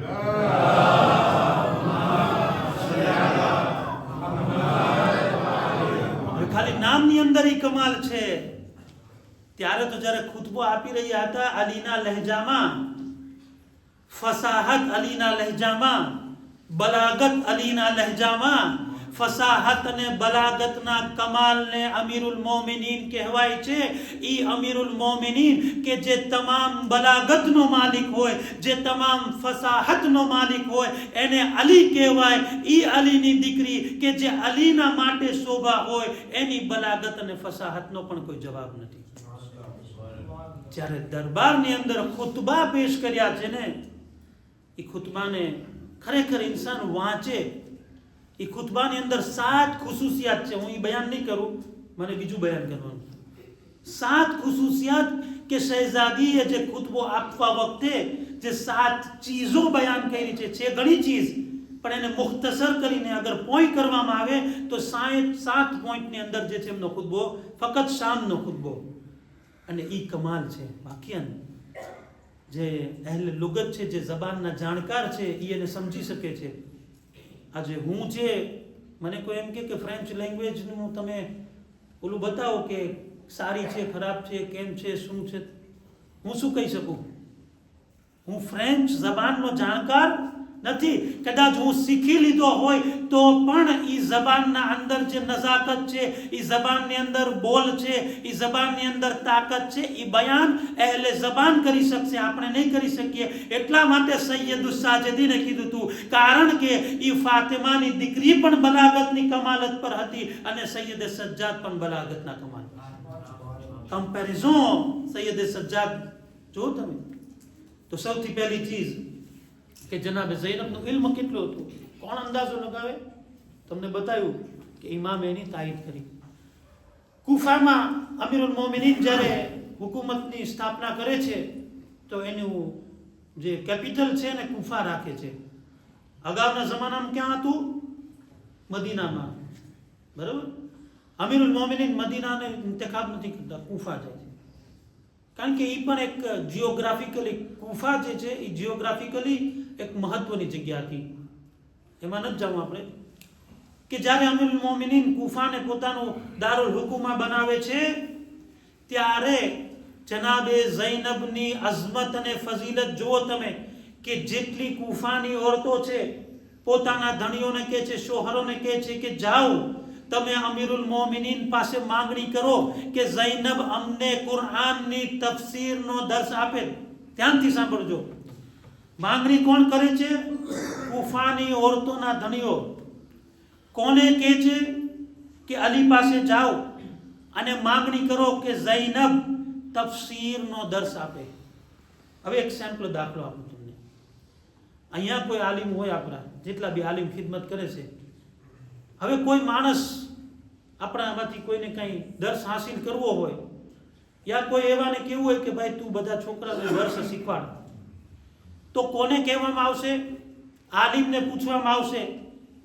ખાલી નામની અંદર ઈ કમાલ છે. ત્યારે તો જ્યારે ખુતબો આપી રહ્યા હતા અલીના લહેજામાં, ફસાહત અલીના લહેજામાં, બલાગત અલીના લહેજામાં, ફસાહત અને બલાગતના કમાલને અમીરુલ મોમિનીન કહેવાય છે. ઈ અમીરુલ મોમિનીન કે જે તમામ બલાગતનો માલિક હોય, જે તમામ ફસાહતનો માલિક હોય, એને અલી કહેવાય. ઈ અલીની દીકરી કે જે અલીના માટે શોભા હોય, એની બલાગત અને ફસાહતનો પણ કોઈ જવાબ નથી. જ્યારે દરબારની અંદર ખુતબા પેશ કર્યા છે ને, એ ખુતબાને ખરેખર ઇન્સાન વાંચે. એ ખુતબાની અંદર 7 ખુસુસિયાત છે. હું એ બયાન નહીં કરું, મને બીજું બયાન કરવાનું. 7 ખુસુસિયાત કે શહેઝાદીએ જે ખુતબો આપવા વખતે જે 7 ચીજો બયાન કરી છે ઘણી ચીજ, પણ એને મુખ્તસર કરીને અગર પોઈન્ટ કરવામાં આવે તો 7 પોઈન્ટની અંદર જે છે એમનો ખુતબો, ફક્ત શામનો ખુતબો. અને ઈ કમાલ છે. બાકી જે અહેલ લુગત છે, જે જબાનના જાણકાર છે, એ એને સમજી શકે છે. આજે હું જે મને કોઈ એમ કે ફ્રેન્ચ લેંગ્વેજનું તમે ઓલું બતાવો કે સારી છે, ખરાબ છે, કેમ છે, શું છે, હું શું કહી શકું? હું ફ્રેન્ચ જબાનનો જાણકાર નથી. કદાચ હું શીખી લીધો હોય તો પણ ઈ જબાનના અંદર જે નજાકત છે, ઈ જબાનની અંદર બોલ છે, ઈ જબાનની અંદર તાકાત છે, ઈ બયાન અહેલે જબાન કરી શકશે, આપણે નહીં કરી શકીએ. એટલા માટે સૈયદુસ સાજિદીને કીધું હતું, કારણ કે ઈ ફાતિમાની દીકરી પણ બલાગતની કમાલત પર હતી અને સૈયદ સજ્જાદ પણ બલાગતના કમાલ. કમ્પેરિઝન સૈયદ સજ્જાદ જો તમે તો સૌથી પહેલી ચીજ કે જનાબે ઝૈનબનું ઇલ્મ કેટલું હતું, કોણ અંદાજો લગાવે? તમને બતાવ્યું કે ઇમામે એની તાયીદ કરી. કુફામાં અમીરુલ મોમિનીન જ્યારે હુકુમતની સ્થાપના કરે છે તો એનું જે કેપિટલ છે ને કુફા રાખે છે. અગાઉના જમાનામાં ક્યાં હતું? મદીનામાં. બરાબર? અમીરુલ મોમિનીન મદીનાને ઇન્તખાબ નથી કરતા, કુફા જાય છે. કારણ કે એ પણ એક જિયોગ્રાફિકલી, કુફા જે છે એ જિયોગ્રાફિકલી એક મહત્વની જગ્યા હતી. એમાં નથી જવું આપણે કે જ્યારે અમીરુલ મોમિનીન કુફાને પોતાનું દારુલ હુકુમા બનાવે છે ત્યારે જનાબે ઝૈનબની અઝમત અને ફઝીલત જુઓ તમે કે જેટલી કુફાની ઓરતો છે પોતાના ધણીઓને કહે છે, શોહરોને કહે છે કે જાઓ તમે અમીરુલ મોમિનીન પાસે માંગણી કરો કે ઝૈનબ અમને કુરઆનની તફસીરનો દર્સ આપે. ધ્યાનથી સાંભળજો. માંગણી કોણ કરે છે? કુફાની ઓરતોના ધણીઓ. કોને કહે છે કે અલી પાસે જાઓ અને માંગણી કરો કે ઝૈનબ તફસીરનો દર્સ આપે. હવે એક સેમ્પલ દાખલો આપું તમને. અહીંયા કોઈ આલિમ હોય, આપણા જેટલા બી આલિમ ખિદમત કરે છે, હવે કોઈ માણસ આપણામાંથી કોઈને કંઈ દર્સ હાસિલ કરવો હોય, યા કોઈ એવાને કહેવું હોય કે ભાઈ તું બધા છોકરાને દર્સ શીખવાડ, તો કોને કહેવામાં આવશે? આલિમને પૂછવામાં આવશે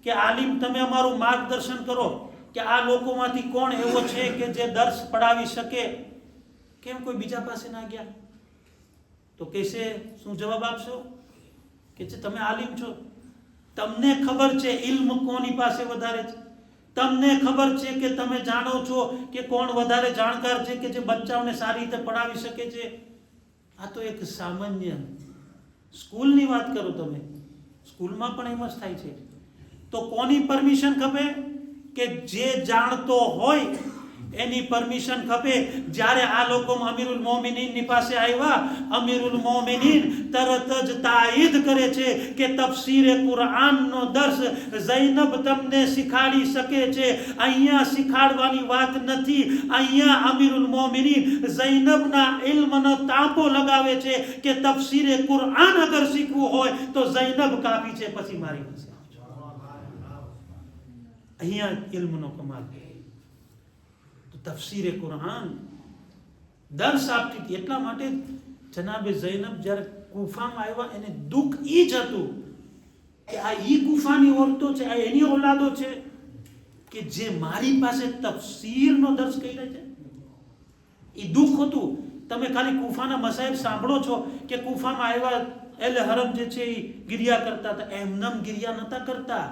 કે આલિમ તમે અમારું માર્ગદર્શન કરો કે આ લોકોમાંથી કોણ એવો છે કે જે દર્સ પડાવી શકે. કેમ કોઈ બીજા પાસે ના ગયા? તો કહેશે, શું જવાબ આપશો? કે છે તમે આલિમ છો, તમને ખબર છે ઇલ્મ કોની પાસે વધારે છે, તમને ખબર છે કે તમે જાણો છો કે કોણ વધારે જાણકાર છે કે જે બચ્ચાઓને સારી રીતે પઢાવી શકે છે. આ તો એક સામાન્ય સ્કૂલની વાત કરો તમે. સ્કૂલમાં પણ એમ જ થાય છે. તો કોની પરમિશન ખપે? કે જે જાણતો હોય એની પરમિશન ખપે. જ્યારે આ લોકો અમીરુલ મોમિનીનની પાસે આવ્યા, અમીરુલ મોમિનીન તરત જ તાયીદ કરે છે કે તફસીરે કુરઆનનો દર્સ ઝૈનબ તમને શીખાડી શકે છે. અહીંયા શીખાડવાની વાત નથી. અહીંયા અમીરુલ મોમિનીન ઝૈનબના ઇલ્મનો તાંપો લગાવે છે કે તફસીરે કુરઆન અગર શીખવું હોય તો ઝૈનબ કાફી છે, પછી મારી પાસે આવજો. અહીંયા ઇલ્મનો કમાલ. તફસીરે કુરઆન દર્સ આપતી હતી. એટલા માટે જનાબે ઝૈનબ જ્યારે કુફામાં આવ્યા, એને દુઃખ ઈ જ હતું કે આ ઈ કુફાની ઓરતો છે, આ એની ઓલાદો છે કે જે મારી પાસે તફસીરનો દર્સ કર્યા છે. એ દુઃખ હતું. તમે ખાલી કુફાના મસાઇલ સાંભળો છો કે કુફામાં આવ્યા એટલે હરમ જે છે એ ગિરિયા કરતા હતા. એમનેમ ગિરિયા નતા કરતા.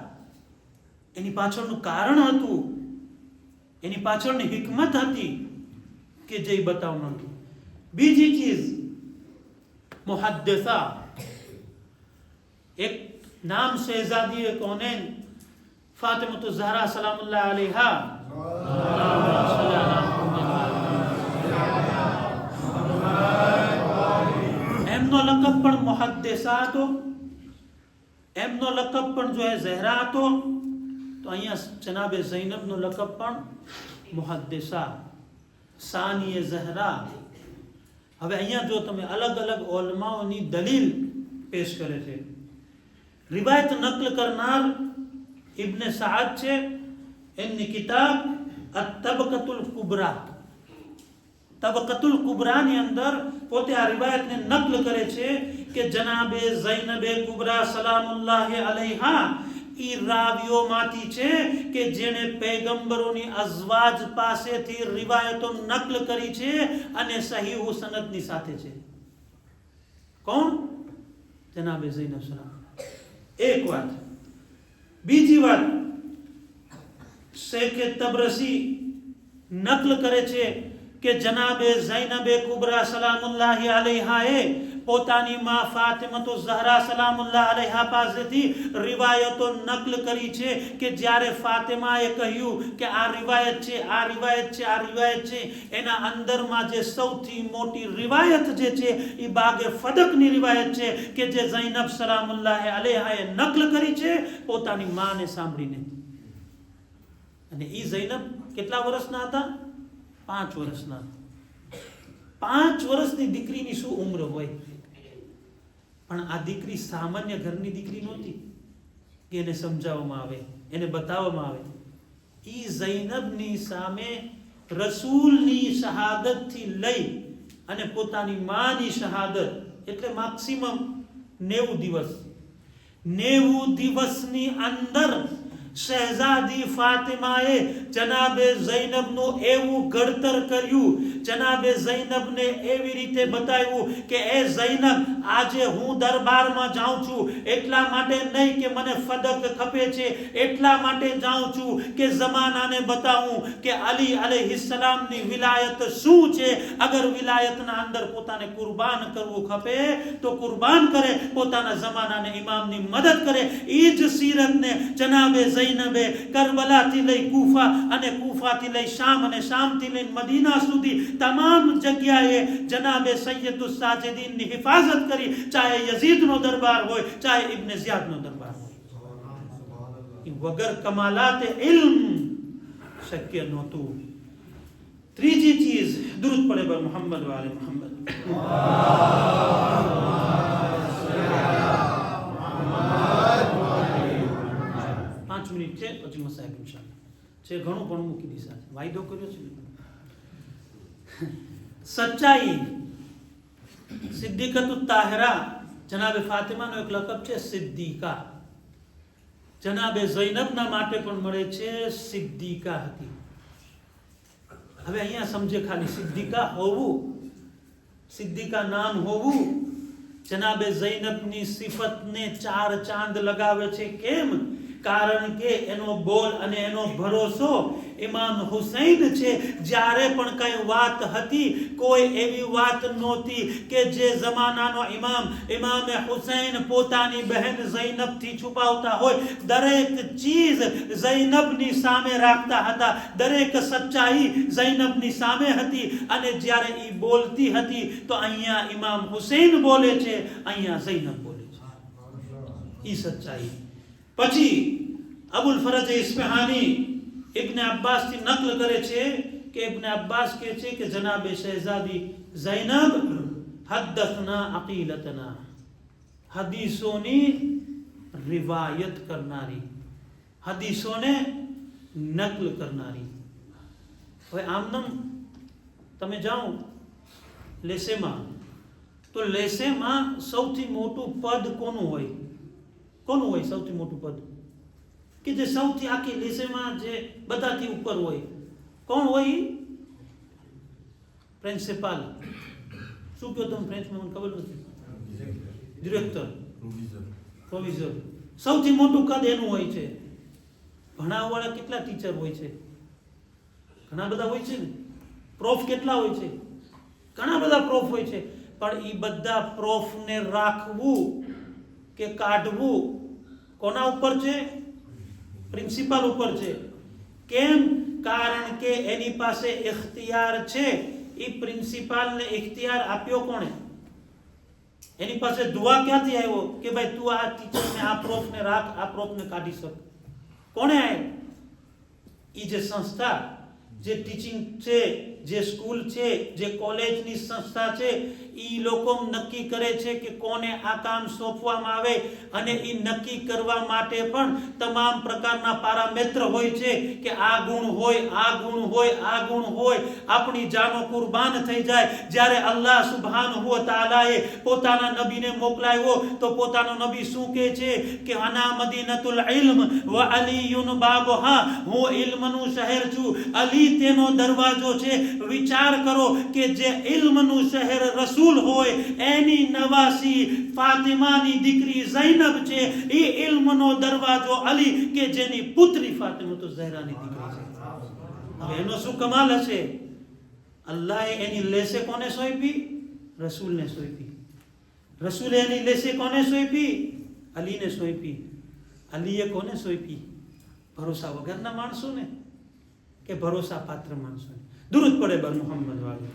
એની પાછળનું કારણ હતું, એની પાછળની હિકમત હતી કે જે બતાવવાનું હતું. બીજી ચીજ, મુહદ્દિસા. એક નામ શહેઝાદી કૌનેન ફાતિમા ઝહરા સલામુલ્લાહ અલૈહા, એમનો લકબ પણ મુહદ્દિસા હતો. એમનો લકબ પણ જો એ ઝહરા હતો, તો અહીંયા જનાબે ઝૈનબનો લકબ પણ મુહદ્દિસા, સાનીએ ઝહરા. હવે અહીંયા જો તમે અલગ અલગ ઓલમાઓની દલીલ પેશ કરે છે. રિવાયત નકલ કરનાર ઇબ્ન સાદ છે. એમની કિતાબ અત-તબકતુલ કુબરા, તબકતુલ કુબરાની અંદર પોતે આ રિવાયતને નકલ કરે છે કે જનાબે ઝૈનબે કુબરા સલામુલ્લાહ અલૈહા ઈ રાવીઓમાંથી છે કે જેણે પૈગંબરોની અઝવાજ પાસેથી રિવાયતો નકલ કરી છે અને સહીહ સનદની સાથે છે. કોણ? જનાબે ઝૈનબ સલામ. એક વાત. બીજી વાત, શેખ તબરસી નકલ કરે છે કે જનાબે ઝૈનબે કુબરા સલામુલ્લાહ અલૈહાએ પોતાની માં ફાતિમા ઝહરા સલામુલ્લાહ અલૈહા પાસેથી રિવાયતો નકલ કરી છે કે જ્યારે ફાતિમાએ કહ્યું કે આ રિવાયત છે, આ રિવાયત છે, આ રિવાયત છે, એના અંદરમાં જે સૌથી મોટી રિવાયત જે છે એ બાગે ફદકની રિવાયત છે કે જે ઝૈનબ સલામુલ્લાહ અલૈહાએ નકલ કરી છે પોતાની માને સાંભળીને. અને એ ઝૈનબ કેટલા વર્ષના હતા? 5 વર્ષના. 5 વર્ષની દીકરીની શું ઉંમર હોય? પણ આ દીકરી સામાન્ય ઘરની દીકરી નહોતી કે એને સમજાવવામાં આવે, એને બતાવવામાં આવે. ઈ ઝૈનબની સામે રસૂલની શહાદતથી લઈ અને પોતાની માની શહાદત, એટલે મેક્સિમમ 90 દિવસ. 90 દિવસની અંદર શહેઝાદી ફાતિમાએ જનાબે ઝૈનબનું એવું ઘડતર કર્યું, જનાબે ઝૈનબને એવી રીતે બતાવ્યું કે એ ઝૈનબ, આજે હું દરબારમાં જાઉં છું એટલા માટે નહીં કે મને ફદક ખપે છે, એટલા માટે જાઉં છું કે જમાનાને બતાવું કે અલી અલૈહિસ્સલામની વિલાયત શું છે. અગર વિલાયતના અંદર પોતાને કુરબાન કરવું ખપે તો કુરબાન કરે, પોતાના જમાનાને ઇમામની મદદ કરે. એ જ સીરતને જનાબે ઝૈનબે કરબલાથી લઈ કૂફા અને કૂફાથી લઈ શામ અને શામથી લઈ મદીના સુધી તમામ જગ્યાએ જનાબે સૈયદુસ સાજિદીનની હિફાજત કરી, ચાહે યઝીદનો દરબાર હોય, ચાહે ઇબ્ન ઝિયાદનો દરબાર હોય. વગર કમાલાતે ઇલ્મ શક્ય નહોતું. ત્રીજી ચીજ, દુરૂદ પડે પર મોહમ્મદ વાલે મોહમ્મદ. 5 મિનિટ છે પછી મસાહેબ ઇન્શાઅલ્લાહ છે. ઘણું પણ મૂકી દીધા છે, વાયદો કર્યો છે. સચ્ચાઈ. સિદ્દીકતુત તાહિરા, જનાબે ફાતિમાનો એક લકબ છે સિદ્દીકા. જનાબે ઝૈનબના માટે પણ મળે છે સિદ્દીકા હતી. હવે અહીંયા સમજે ખાલી સિદ્દીકા હોવું, સિદ્દીકા નામ હોવું જનાબે ઝૈનબની સિફતને 4 ચાંદ લગાવે છે. કેમ? કારણ કે એનો બોલ અને એનો ભરોસો ઇમામ હુસૈન છે. જ્યારે પણ કઈ વાત હતી, કોઈ એવી વાત નહોતી કે જે જમાનાનો ઇમામ હુસૈન પોતાની બહેન ઝૈનબથી છુપાવતા હોય. દરેક ચીજ ઝૈનબની સામે રાખતા હતા, દરેક સચ્ચાઈ ઝૈનબની સામે હતી. અને જ્યારે એ બોલતી હતી તો અહીંયા ઇમામ હુસૈન બોલે છે, અહીંયા ઝૈનબ બોલે છે. એ સચ્ચાઈ. પછી અબુલ ફરજ ઇસ્ફહાની ઇબ્ન અબ્બાસ થી નકલ કરે છે કે ઇબ્ન અબ્બાસ કહે છે કે જનાબે શહેઝાદી ઝૈનબ હદ્દથના અકીલતના, હદીસોની રિવાયત કરનારી, હદીસોને નકલ કરનારી. હવે આમનામ તમે જાઓ લેસેમાં, તો લેસેમાં સૌથી મોટું પદ કોનું હોય? કોનું હોય સૌથી મોટું પદ? કે જે સૌથી આખી લેસેમાં જે બધાથી ઉપર હોય, કોણ હોય? પ્રિન્સિપાલ. શું કહો તમે ફ્રેન્ચમાં? મને ખબર નથી. ડિરેક્ટર, પ્રોવિઝર. સૌથી મોટું કદ એનું હોય છે. ભણાવવાળા કેટલા ટીચર હોય છે? ઘણા બધા હોય છે ને. પ્રોફ કેટલા હોય છે? ઘણા બધા પ્રોફ હોય છે. પણ એ બધા પ્રોફને રાખવું કે કાઢવું કોના ઉપર છે? પ્રિન્સિપાલ ઉપર છે. કેમ? કારણ કે એની પાસે ઇખ્તિયાર છે. એ પ્રિન્સિપાલને ઇખ્તિયાર આપ્યો કોણે? એની પાસે દુઆ ક્યાંથી આવ્યો કે ભાઈ તું આ ટીચરને, આ પ્રોફને રાખ, આ પ્રોફને કાઢી શક? કોણે આવ્યો? એ જે સંસ્થા, જે ટીચિંગ છે, જે સ્કૂલ છે, જે કોલેજની સંસ્થા છે, એ લોકો નક્કી કરે છે કે કોને આ કામ સોંપવામાં આવે. અને એ નક્કી કરવા માટે પણ તમામ પ્રકારના પારામેત્ર હોય છે કે આ ગુણ હોય, આ ગુણ હોય, આ ગુણ હોય. આપણી જાનો કુરબાન થઈ જાય. જ્યારે અલ્લાહ સુબ્હાનહુ વ તઆલાએ પોતાના નબીને મોકલાવ્યો તો પોતાનો નબી શું કહે છે કે અના મદીનતુલ ઇલ્મ વ અલીયુન બાબુહા, હું ઇલ્મનું શહેર છું, અલી તેનો દરવાજો છે. વિચાર કરો કે જે ઇલ્મનું શહેર રસૂલ હોય, એની નવાસી ફાતિમાની દીકરી ઝૈનબ છે. એ ઇલ્મનો દરવાજો અલી કે જેની પુત્રી ફાતિમા તો ઝહરાની દીકરી છે. હવે એનો શું કમાલ હશે? અલ્લાહે એની લેસે કોને સોંપી? રસૂલને સોંપી. રસૂલે એની લેસે કોને સોંપી? અલીને સોંપી. અલીએ કોને સોંપી? ભરોસા વગરના માણસોને કે ભરોસા પાત્ર માણસોને? દુરૂદ પડે બર મોહમ્મદ વાલે.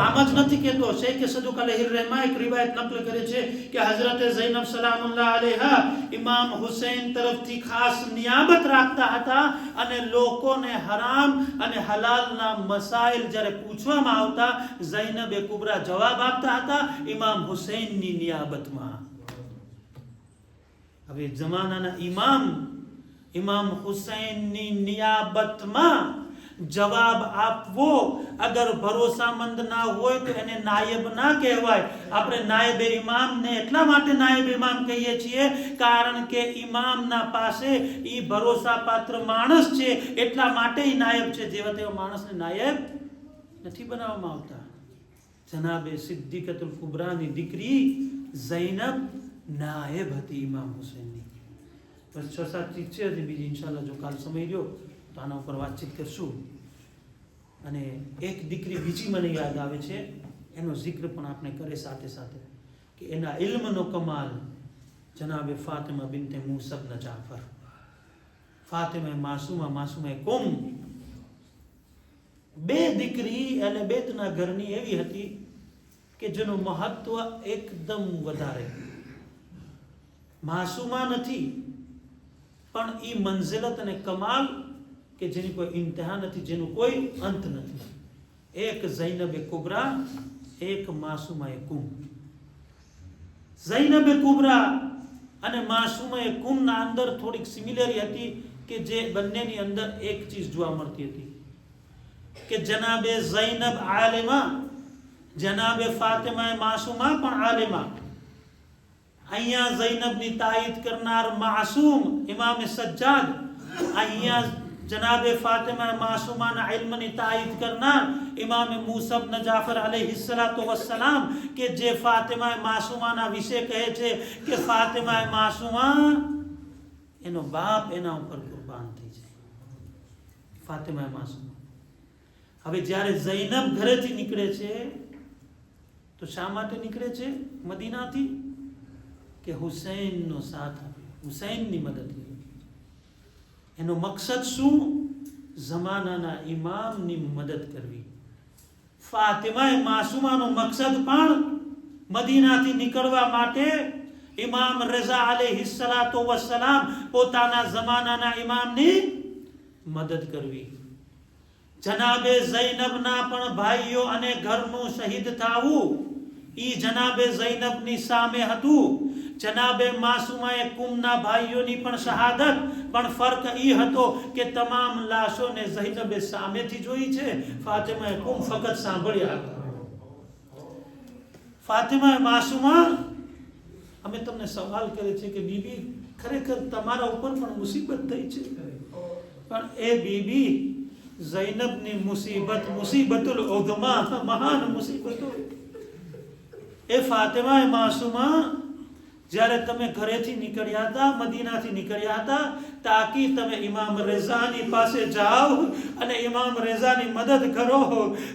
આમ જ નથી કહેતો. શેખ સદુક અલૈહિર રહેમા એક રિવાયત નકલ કરે છે કે હઝરત ઝૈનબ સલામુલ્લાહ અલૈહા ઇમામ હુસૈન તરફથી ખાસ નિયાબત રાખતા હતા. અને લોકોને હરામ અને હલાલના મસાઇલ જ્યારે પૂછવામાં આવતા, ઝૈનબ કુબરા જવાબ આપતા હતા ઇમામ હુસૈનની નિયાબતમાં. હવે જમાનાના ઇમામ હુસૈનની નિયાબતમાં જવાબ આપવો અગર ભરોસામંદ ના હોય તો એને નાયબ ના કહેવાય. આપણે નાયબ ઇમામને એટલા માટે નાયબ ઇમામ કહીએ છીએ કારણ કે ઇમામના પાસે એ ભરોસાપાત્ર માણસ છે, એટલા માટે એ નાયબ છે. જેવા તેવા માણસને નાયબ નથી બનાવવામાં આવતા. જનાબે સિદ્દીકતુલ કુબરાની દીકરી ઝૈનબ નાયબ હતી ઇમામ હુસૈનની. બસ 6-7 ચીજ છે, બીજી ઇન્શાલ્લાહ જો કાલ સમય રહ્યો તો આના ઉપર વાતચીત કરશું. અને એક દીકરી બીજી મને યાદ આવે છે, એનો જિક્ર પણ આપણે કરે સાથે સાથે. કે એના ઇલ્મનો કમાલ જનાબે ફાતિમા બિન્તે મૂસબ ન જાફર, ફાતિમા માસુમા કુમ, બે દીકરી અને બેતના ઘરની એવી હતી કે જેનું મહત્વ એકદમ વધારે. માસુમા નથી પણ ઈ મંઝિલત અને કમાલ કે જેની કોઈ ઇન્તહા નથી, જેનું કોઈ અંત નથી. એક ઝૈનબ કુબરા, એક માસુમા કુમ. ઝૈનબ કુબરા અને માસુમા કુમના અંદર થોડીક સિમિલરી હતી કે જે બંનેની અંદર એક ચીજ જોવા મળતી હતી કે જનાબે ઝૈનબ આલિમા, જનાબે ફાતિમા માસુમા પણ આલિમા. અહીંયા ઝૈનબની તાઈદ કરનાર માસૂમ ઇમામ સજ્જાદ, અહીંયા જનાબે ફાતિમા માસુમાના ઇલ્મની તાઈદ કરનાર ઇમામ મૂસા ઇબ્ન જાફર અલૈહિસ્સલાતુ વસ્સલામ, કે જે ફાતિમા માસુમાના વિશે કહે છે કે ફાતિમા માસુમા એનો બાપ એના ઉપર કુરબાન થઈ જાય. ફાતિમા માસુમા. હવે જ્યારે ઝૈનબ ઘરેથી નીકળે છે તો શા માટે નીકળે છે મદીનાથી? કે હુસૈનનો સાથ આપે, હુસૈનની મદદ લે. એનો મકસદ શું? જમાનાના ઇમામની મદદ કરવી. ફાતિમા માસુમાનો મકસદ પણ મદીનાથી નીકળવા માટે ઇમામ રઝા અલૈહિસ્સલાતુ વસ્સલામ પોતાના જમાનાના ઇમામની મદદ કરવી. જનાબે ઝૈનબના પણ ભાઈઓ અને ઘરનું શહીદ થાવું ઈ જનાબે ઝૈનબની સામે હતું. જનાબે માસુમાએ કુમના ભાઈઓની પણ શહાદત, પણ ફર્ક ઈ હતો કે તમામ લાશોને ઝૈનબે સામેથી જોઈ છે, ફાતિમાએ કુમ ફકત સાંભળ્યા. ફાતિમા માસુમા, અમે તમને સવાલ કરે છે કે બીબી ખરેખર તમારા ઉપર પણ મુસીબત થઈ છે, પણ એ બીબી ઝૈનબની મુસીબત, મુસીબતુલ ઉઝમા, મહાન મુસીબતો. એ ફાતિમા માસુમા, જ્યારે તમે ઘરેથી નીકળ્યા હતા, મદીનાથી નીકળ્યા હતા, તાકી તમે ઇમામ રેઝાની પાસે જાઓ અને ઇમામ રેઝાની મદદ કરો,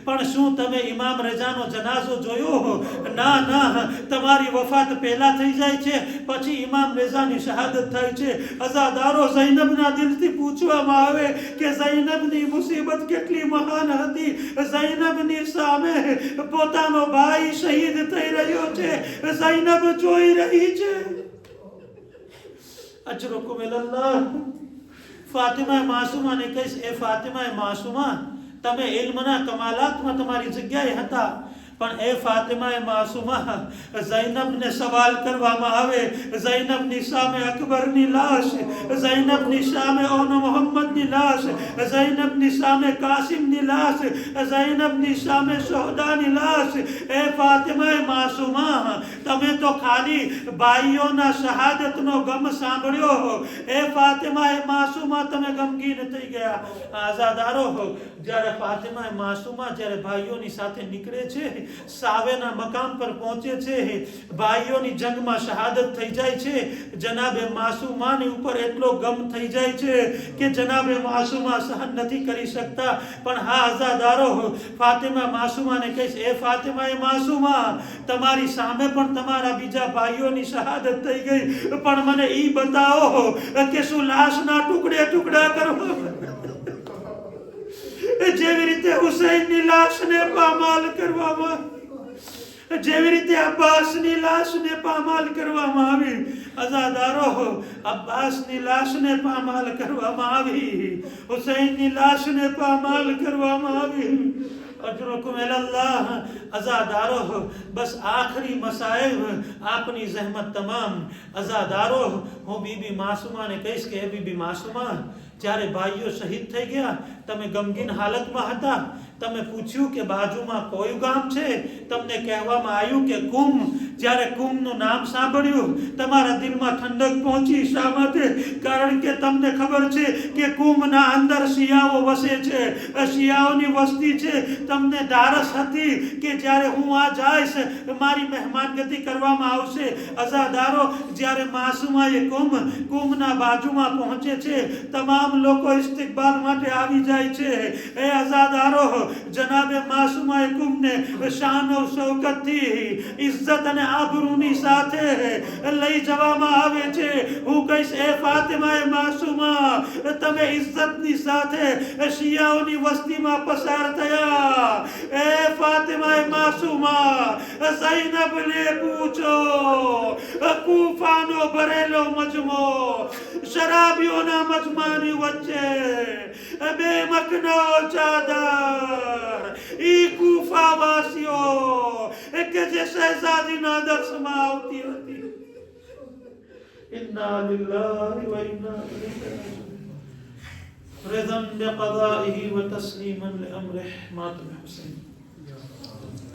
પણ શું તમે ઇમામ રેઝાનો જનાઝો જોયો? ના ના, તમારી વફાત પહેલા થઈ જાય છે, પછી ઇમામ રેઝાની શહાદત થાય છે. અઝાદારો, ઝૈનબના દિલથી પૂછવામાં આવે કે ઝૈનબની મુસીબત કેટલી મહાન હતી. ઝૈનબની સામે પોતાનો ભાઈ શહીદ થઈ રહ્યો છે, ઝૈનબ જોઈ રહી છે. અજરુકુમ ઇલલ્લાહ. ફાતિમા માસુમા ને કહીશ, એ ફાતિમા માસુમા, તમે ઇલ્મના કમાલાતમાં તમારી જગ્યાએ હતા, પણ એ ફાતિમા માસુમા, ઝૈનબને સવાલ કરવામાં આવે, ઝૈનબની સામે અકબરની લાશ, ઝૈનબની સામે ઓન મોહમ્મદની લાશ, ઝૈનબની સામે કાસિમની લાશ, ઝૈનબની સામે શોહદાની લાશ. એ ફાતિમા માસુમા, તમે તો ખાલી ભાઈઓના શહાદતનો ગમ સાંભળ્યો. એ ફાતિમા માસુમા, તમે ગમગીન થઈ ગયા. આઝાદારો, જ્યારે ફાતિમા માસુમા જ્યારે ભાઈઓની સાથે નીકળે છે, સાવેના મકામ પર પહોંચે છે, ભાઈઓની જંગમાં શહાદત થઈ જાય છે, જનાબે માસુમાની ઉપર એટલો ગમ થઈ જાય છે કે જનાબે માસુમા સહન નથી કરી શકતા. પણ હા આઝાદારો, ફાતિમા માસુમાને કહીશ, એ ફાતિમા માસુમા, તમારી સામે પણ તમારા બીજા ભાઈઓની શહાદત થઈ ગઈ, પણ મને ઈ બતાવો કે શું લાશના ટુકડે ટુકડા કરવા, જેવી રીતે હુસૈનની લાશને પામાલ કરવામાં, જેવી રીતે અબ્બાસની લાશને પામાલ કરવામાં આવી. અઝાદારો, અબ્બાસની લાશને પામાલ કરવામાં આવી, હુસૈનની લાશને પામાલ કરવામાં આવી. અજરુકુમ ઇલલ્લાહ. અઝાદારો, બસ આખરી મસાઇબ આપની જહેમત તમામ. અઝાદારો, હું બીબી માસુમાને કહીશ કે એ બીબી માસુમા, જ્યારે ભાઈઓ શહીદ થઈ ગયા, તમે ગમગીન હાલતમાં હતા, તમે પૂછ્યું કે બાજુમાં કયું ગામ છે? તમને કહેવામાં આવ્યું કે કુમ. જ્યારે કુમનું નામ સાંભળ્યું, તમારા દિલમાં ઠંડક પહોંચી. શા માટે? કારણ કે તમને ખબર છે કે કુમના અંદર શિયાઓ વસે છે, શિયાઓની વસ્તી છે. તમને ધારસ હતી કે જ્યારે હું આ જઈશ, મારી મહેમાનગતિ કરવામાં આવશે. અઝાદારો, જ્યારે માસુમાએ કુમના બાજુમાં પહોંચે છે, તમામ લોકો ઇસ્તિકબાલ માટે આવી જાય છે. એ અઝાદારો, જનાબે માસુમાએ કુમને શાનો શૌકતથી ઇજ્જત અને આબરૂની સાથે લઈ જવામાં આવે છે. હું કહીશ, એ ફાતિમાએ માસુમા, તમે ઇજ્જતની સાથે શિયાઓની વસ્તીમાં પસાર થયા. એ ફાતિમાએ માસુમા, ઝૈનબને પૂછો, કૂફાનો ભરેલો મજમો શરાબીઓના મજમાની વચ્ચે બેમકનો ચાદર, ઈ કૂફાવાસીઓ કે જે શહેજાદીના દર્શમાં આવતી હતી. ઇન્ના લિલ્લાહિ વ ઇન્ના ઇલૈહિ રાજીઉન. રઝન બિqada'ihi wa tasliman li amrihi. માતમ Hussain.